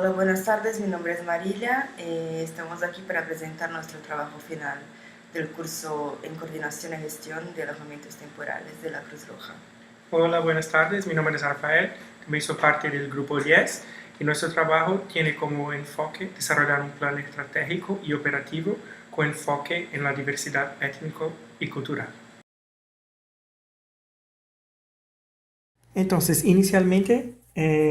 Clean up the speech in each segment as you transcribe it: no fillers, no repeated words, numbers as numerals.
Hola, buenas tardes. Mi nombre es Marilia. Estamos aquí para presentar nuestro trabajo final del curso en Coordinación y Gestión de Alojamientos Temporales de la Cruz Roja. Hola, buenas tardes. Mi nombre es Rafael. También soy parte del grupo 10 y nuestro trabajo tiene como enfoque desarrollar un plan estratégico y operativo con enfoque en la diversidad étnico y cultural. Entonces, inicialmente,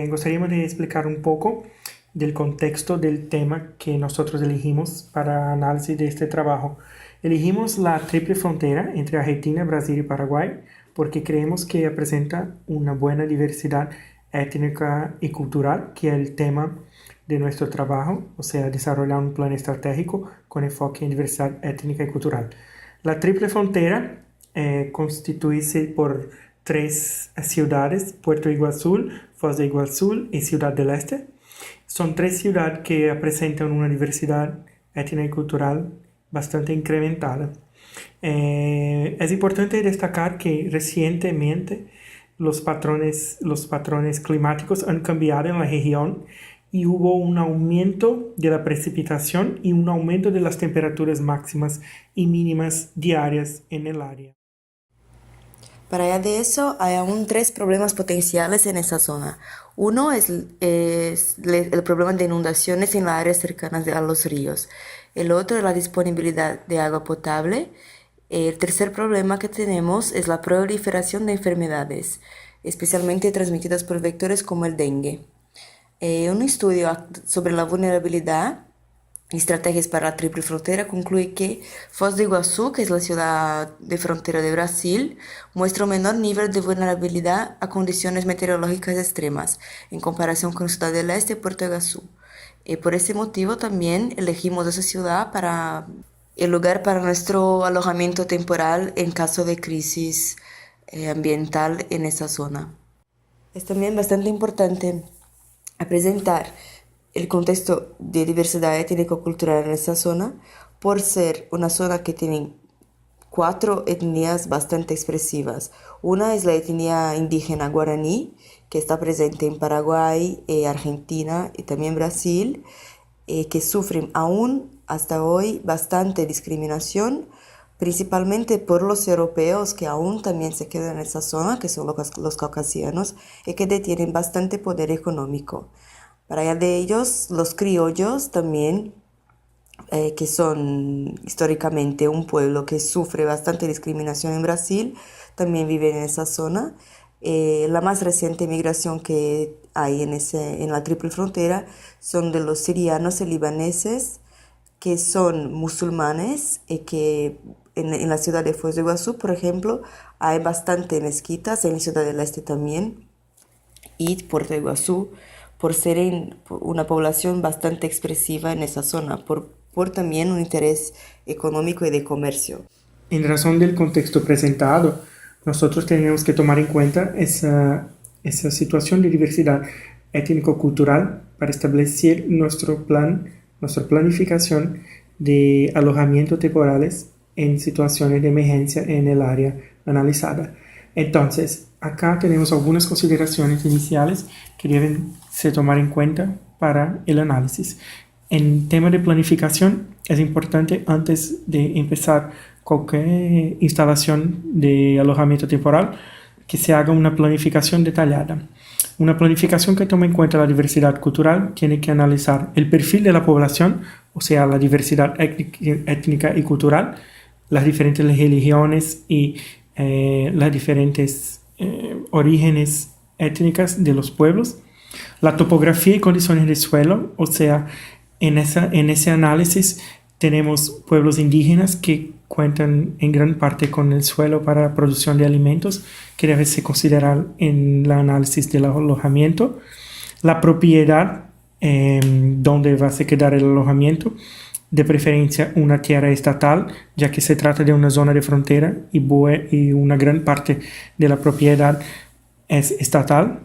gustaríamos de explicar un poco del contexto del tema que nosotros elegimos para análisis de este trabajo. Elegimos la triple frontera entre Argentina, Brasil y Paraguay porque creemos que presenta una buena diversidad étnica y cultural, que es el tema de nuestro trabajo, o sea, desarrollar un plan estratégico con enfoque en diversidad étnica y cultural. La triple frontera constituye por tres ciudades: Puerto Iguazú, Foz de Iguazú y Ciudad del Este. Son tres ciudades que presentan una diversidad étnica y cultural bastante incrementada. Es importante destacar que recientemente los patrones climáticos han cambiado en la región y hubo un aumento de la precipitación y un aumento de las temperaturas máximas y mínimas diarias en el área. Para allá de eso, hay aún tres problemas potenciales en esa zona. Uno es el problema de inundaciones en las áreas cercanas a los ríos. El otro es la disponibilidad de agua potable. El tercer problema que tenemos es la proliferación de enfermedades, especialmente transmitidas por vectores como el dengue. Un estudio sobre la vulnerabilidad y estrategias para la triple frontera concluye que Foz do Iguazú, que es la ciudad de frontera de Brasil, muestra un menor nivel de vulnerabilidad a condiciones meteorológicas extremas en comparación con Ciudad del Este y Puerto Iguazú. Por ese motivo también elegimos esa ciudad para el lugar para nuestro alojamiento temporal en caso de crisis ambiental en esa zona. Es también bastante importante a presentar el contexto de diversidad étnico-cultural en esta zona por ser una zona que tiene cuatro etnias bastante expresivas. Una es la etnia indígena guaraní, que está presente en Paraguay, Argentina y también Brasil, que sufren aún hasta hoy bastante discriminación, principalmente por los europeos que aún también se quedan en esa zona, que son los caucasianos, y que detienen bastante poder económico. Para allá de ellos, los criollos también, que son históricamente un pueblo que sufre bastante discriminación en Brasil, también viven en esa zona. La más reciente migración que hay en la triple frontera son de los sirianos y libaneses, que son musulmanes y que en la ciudad de Foz do Iguazú, por ejemplo, hay bastante mezquitas, en la ciudad del Este también, y Puerto Iguazú, por ser una población bastante expresiva en esa zona, por también un interés económico y de comercio. En razón del contexto presentado, nosotros tenemos que tomar en cuenta esa situación de diversidad étnico-cultural para establecer nuestra planificación de alojamiento temporales en situaciones de emergencia en el área analizada. Entonces, acá tenemos algunas consideraciones iniciales que deben se tomar en cuenta para el análisis. En tema de planificación, es importante antes de empezar cualquier instalación de alojamiento temporal que se haga una planificación detallada. Una planificación que tome en cuenta la diversidad cultural tiene que analizar el perfil de la población, o sea, la diversidad étnica y cultural, las diferentes religiones y las diferentes orígenes étnicas de los pueblos, la topografía y condiciones del suelo, o sea, en ese análisis tenemos pueblos indígenas que cuentan en gran parte con el suelo para la producción de alimentos, que debe ser considerado en el análisis del alojamiento, la propiedad donde va a se quedar el alojamiento, de preferencia una tierra estatal, ya que se trata de una zona de frontera y una gran parte de la propiedad es estatal.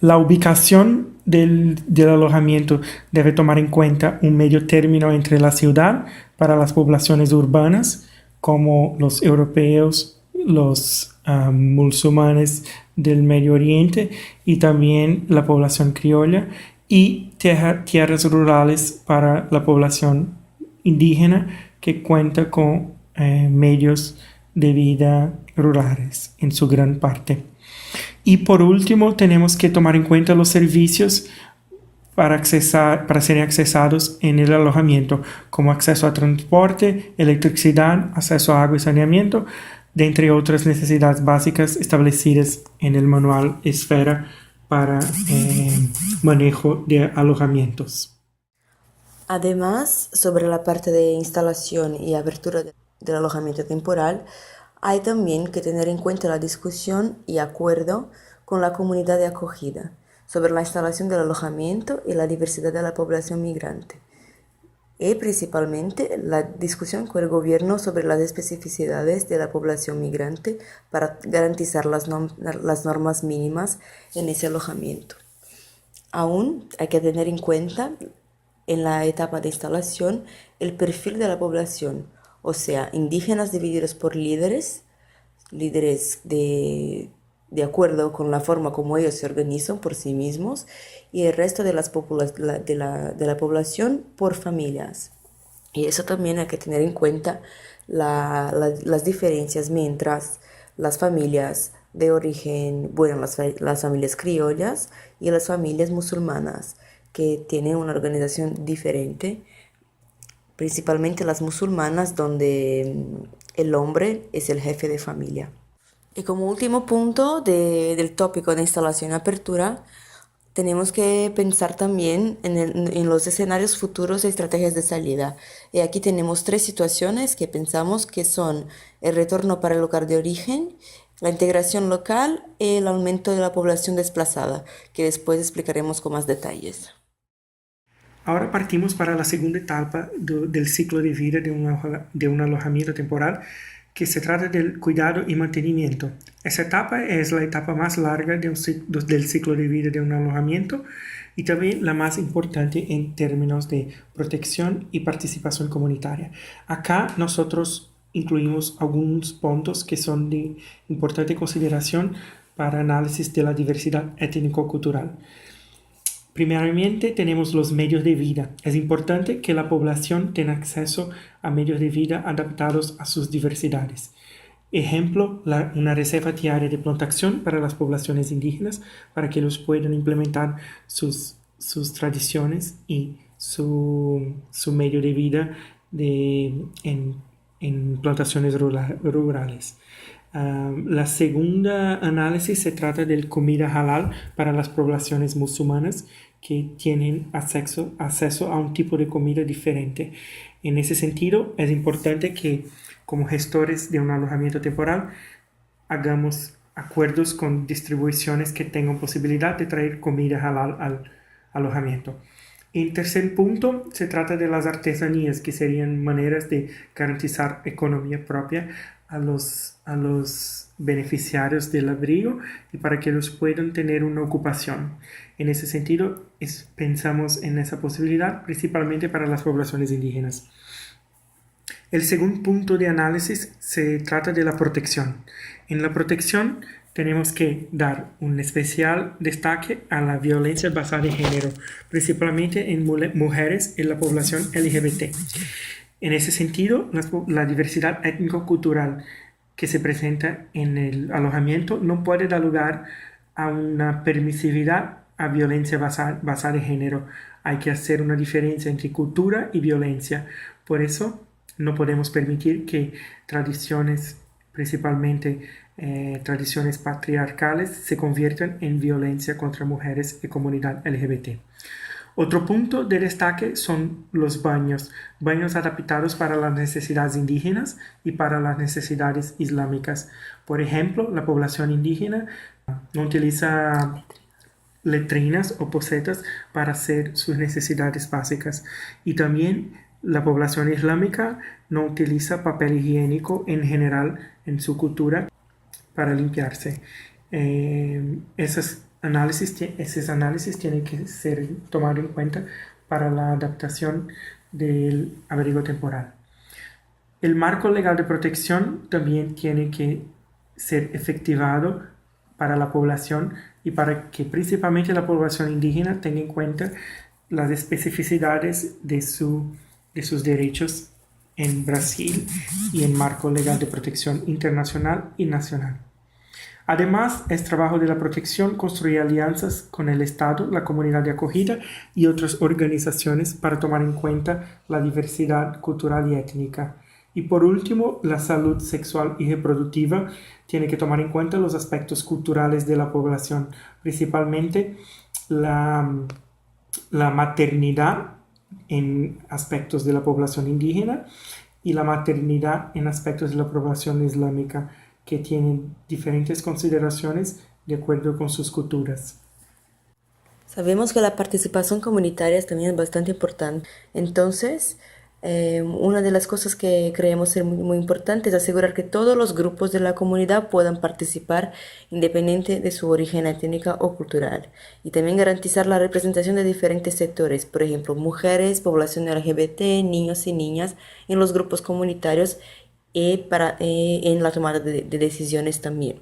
La ubicación del alojamiento debe tomar en cuenta un medio término entre la ciudad para las poblaciones urbanas, como los europeos, los musulmanes del Medio Oriente y también la población criolla, y tierras rurales para la población indígena que cuenta con medios de vida rurales en su gran parte. Y por último, tenemos que tomar en cuenta los servicios para ser accesados en el alojamiento, como acceso a transporte, electricidad, acceso a agua y saneamiento, de entre otras necesidades básicas establecidas en el manual Esfera para manejo de alojamientos. Además, sobre la parte de instalación y apertura del alojamiento temporal, hay también que tener en cuenta la discusión y acuerdo con la comunidad de acogida sobre la instalación del alojamiento y la diversidad de la población migrante. Y principalmente la discusión con el gobierno sobre las especificidades de la población migrante para garantizar las normas mínimas en ese alojamiento. Aún hay que tener en cuenta en la etapa de instalación el perfil de la población, o sea, indígenas divididos por líderes de acuerdo con la forma como ellos se organizan por sí mismos, y el resto de la población por familias. Y eso también hay que tener en cuenta las diferencias mientras las familias de origen, bueno, las familias criollas y las familias musulmanas, que tienen una organización diferente, principalmente las musulmanas, donde el hombre es el jefe de familia. Y como último punto del tópico de instalación y apertura, tenemos que pensar también en los escenarios futuros y estrategias de salida. Y aquí tenemos tres situaciones que pensamos que son el retorno para el lugar de origen, la integración local y el aumento de la población desplazada, que después explicaremos con más detalles. Ahora partimos para la segunda etapa del ciclo de vida de un alojamiento temporal, que se trata del cuidado y mantenimiento. Esa etapa es la etapa más larga del ciclo de vida de un alojamiento y también la más importante en términos de protección y participación comunitaria. Acá nosotros incluimos algunos puntos que son de importante consideración para análisis de la diversidad étnico-cultural. Primeramente tenemos los medios de vida. Es importante que la población tenga acceso a medios de vida adaptados a sus diversidades. Ejemplo, una reserva diaria de plantación para las poblaciones indígenas para que ellos puedan implementar sus tradiciones y su medio de vida en plantaciones rurales. La segunda análisis se trata de comida halal para las poblaciones musulmanas que tienen acceso a un tipo de comida diferente. En ese sentido, es importante que como gestores de un alojamiento temporal hagamos acuerdos con distribuciones que tengan posibilidad de traer comida halal al alojamiento. En tercer punto, se trata de las artesanías, que serían maneras de garantizar economía propia a los beneficiarios del abrigo y para que ellos puedan tener una ocupación. En ese sentido, pensamos en esa posibilidad principalmente para las poblaciones indígenas. El segundo punto de análisis se trata de la protección. En la protección tenemos que dar un especial destaque a la violencia basada en género, principalmente en mujeres y la población LGBT. En ese sentido, la diversidad étnico-cultural que se presenta en el alojamiento no puede dar lugar a una permisividad a violencia basada en género. Hay que hacer una diferencia entre cultura y violencia. Por eso, no podemos permitir que tradiciones, principalmente tradiciones patriarcales, se conviertan en violencia contra mujeres y comunidad LGBT. Otro punto de destaque son los baños adaptados para las necesidades indígenas y para las necesidades islámicas. Por ejemplo, la población indígena no utiliza letrinas o posetas para hacer sus necesidades básicas, y también la población islámica no utiliza papel higiénico en general en su cultura para limpiarse. Esos análisis tienen que ser tomados en cuenta para la adaptación del abrigo temporal. El marco legal de protección también tiene que ser efectivado para la población y para que principalmente la población indígena tenga en cuenta las especificidades de sus derechos en Brasil y en marco legal de protección internacional y nacional. Además, es trabajo de la protección construir alianzas con el Estado, la comunidad de acogida y otras organizaciones para tomar en cuenta la diversidad cultural y étnica. Y por último, la salud sexual y reproductiva tiene que tomar en cuenta los aspectos culturales de la población, principalmente la maternidad en aspectos de la población indígena y la maternidad en aspectos de la población islámica, que tienen diferentes consideraciones de acuerdo con sus culturas. Sabemos que la participación comunitaria también es bastante importante. Entonces, una de las cosas que creemos ser muy importante es asegurar que todos los grupos de la comunidad puedan participar independiente de su origen étnica o cultural. Y también garantizar la representación de diferentes sectores, por ejemplo, mujeres, población LGBT, niños y niñas en los grupos comunitarios y en la tomada de decisiones también.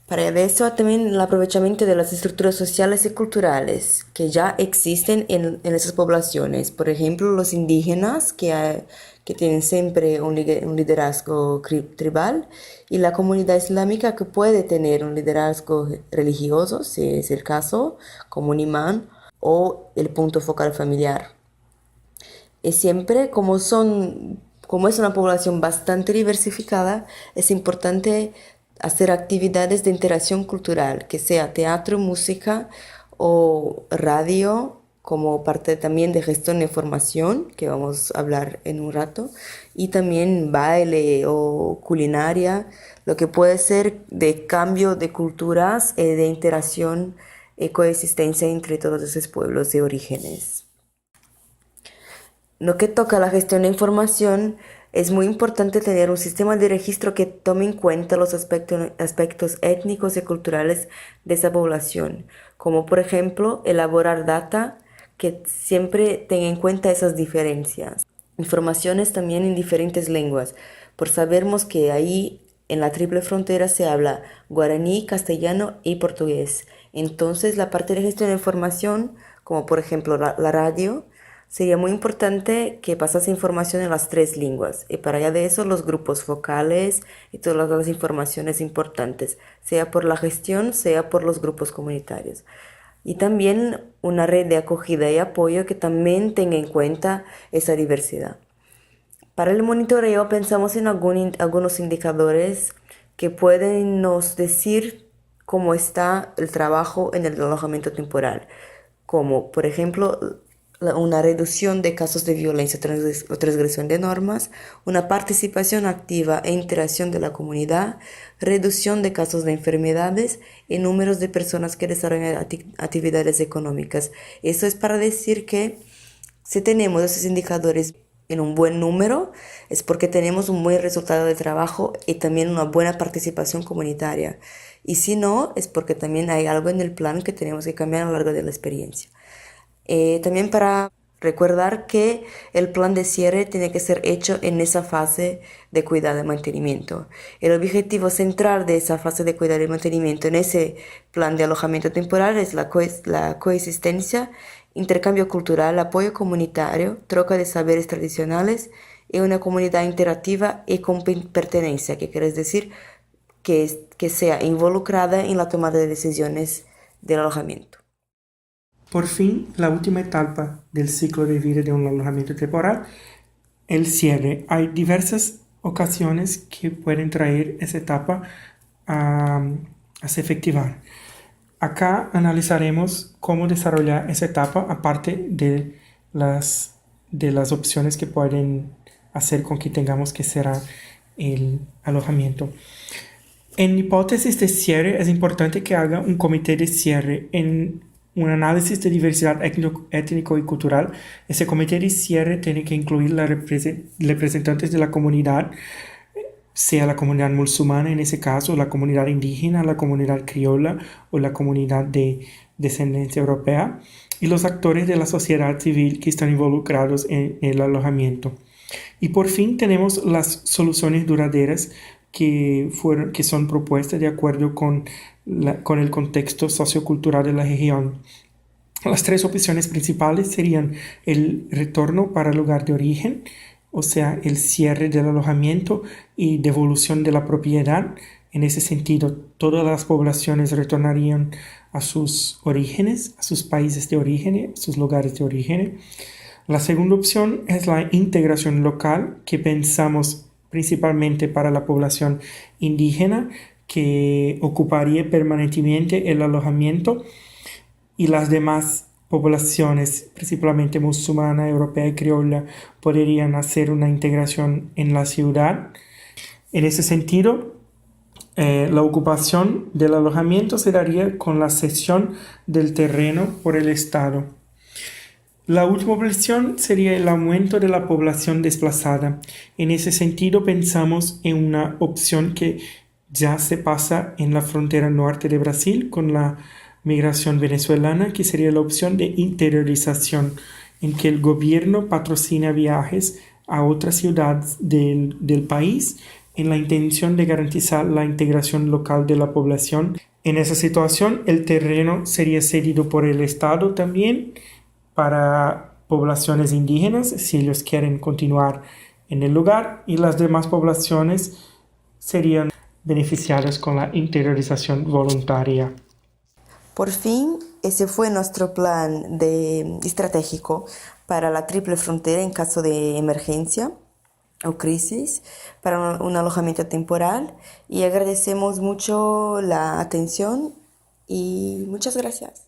Para eso también el aprovechamiento de las estructuras sociales y culturales que ya existen en esas poblaciones. Por ejemplo, los indígenas que tienen siempre un liderazgo tribal y la comunidad islámica que puede tener un liderazgo religioso, si es el caso, como un imán o el punto focal familiar. Y siempre como es una población bastante diversificada, es importante hacer actividades de interacción cultural, que sea teatro, música o radio, como parte también de gestión de información, que vamos a hablar en un rato, y también baile o culinaria, lo que puede ser de cambio de culturas, de interacción y coexistencia entre todos esos pueblos de orígenes. Lo que toca a la gestión de información, es muy importante tener un sistema de registro que tome en cuenta los aspectos étnicos y culturales de esa población, como por ejemplo elaborar data que siempre tenga en cuenta esas diferencias. Informaciones también en diferentes lenguas, por sabermos que ahí en la triple frontera se habla guaraní, castellano y portugués. Entonces la parte de gestión de información, como por ejemplo la radio, sería muy importante que pasase información en las tres lenguas y para allá de eso los grupos focales y todas las informaciones importantes, sea por la gestión, sea por los grupos comunitarios. Y también una red de acogida y apoyo que también tenga en cuenta esa diversidad. Para el monitoreo pensamos en algunos indicadores que pueden nos decir cómo está el trabajo en el alojamiento temporal, como por ejemplo una reducción de casos de violencia o transgresión de normas, una participación activa e interacción de la comunidad, reducción de casos de enfermedades y números de personas que desarrollan actividades económicas. Esto es para decir que si tenemos esos indicadores en un buen número, es porque tenemos un buen resultado de trabajo y también una buena participación comunitaria. Y si no, es porque también hay algo en el plan que tenemos que cambiar a lo largo de la experiencia. También para recordar que el plan de cierre tiene que ser hecho en esa fase de cuidado y mantenimiento. El objetivo central de esa fase de cuidado y mantenimiento en ese plan de alojamiento temporal es la coexistencia, intercambio cultural, apoyo comunitario, troca de saberes tradicionales y una comunidad interactiva y con pertenencia, que quiere decir que sea involucrada en la toma de decisiones del alojamiento. Por fin, la última etapa del ciclo de vida de un alojamiento temporal, el cierre. Hay diversas ocasiones que pueden traer esa etapa a se efectivar. Acá analizaremos cómo desarrollar esa etapa, aparte de las opciones que pueden hacer con que tengamos que cerrar el alojamiento. En hipótesis de cierre, es importante que haga un comité de cierre en un análisis de diversidad étnico y cultural. Ese comité de cierre tiene que incluir los representantes de la comunidad, sea la comunidad musulmana en ese caso, la comunidad indígena, la comunidad criolla o la comunidad de descendencia europea, y los actores de la sociedad civil que están involucrados en el alojamiento. Y por fin tenemos las soluciones duraderas que son propuestas de acuerdo con el contexto sociocultural de la región. Las tres opciones principales serían el retorno para el lugar de origen, o sea, el cierre del alojamiento y devolución de la propiedad. En ese sentido, todas las poblaciones retornarían a sus orígenes, a sus países de origen, a sus lugares de origen. La segunda opción es la integración local, que pensamos principalmente para la población indígena, que ocuparía permanentemente el alojamiento, y las demás poblaciones, principalmente musulmana, europea y criolla, podrían hacer una integración en la ciudad. En ese sentido, la ocupación del alojamiento se daría con la cesión del terreno por el Estado. La última opción sería el aumento de la población desplazada. En ese sentido, pensamos en una opción que ya se pasa en la frontera norte de Brasil con la migración venezolana, que sería la opción de interiorización, en que el gobierno patrocina viajes a otras ciudades del país en la intención de garantizar la integración local de la población. En esa situación, el terreno sería cedido por el Estado también para poblaciones indígenas, si ellos quieren continuar en el lugar, y las demás poblaciones serían beneficiadas con la interiorización voluntaria. Por fin, ese fue nuestro plan estratégico para la triple frontera en caso de emergencia o crisis, para un alojamiento temporal, y agradecemos mucho la atención y muchas gracias.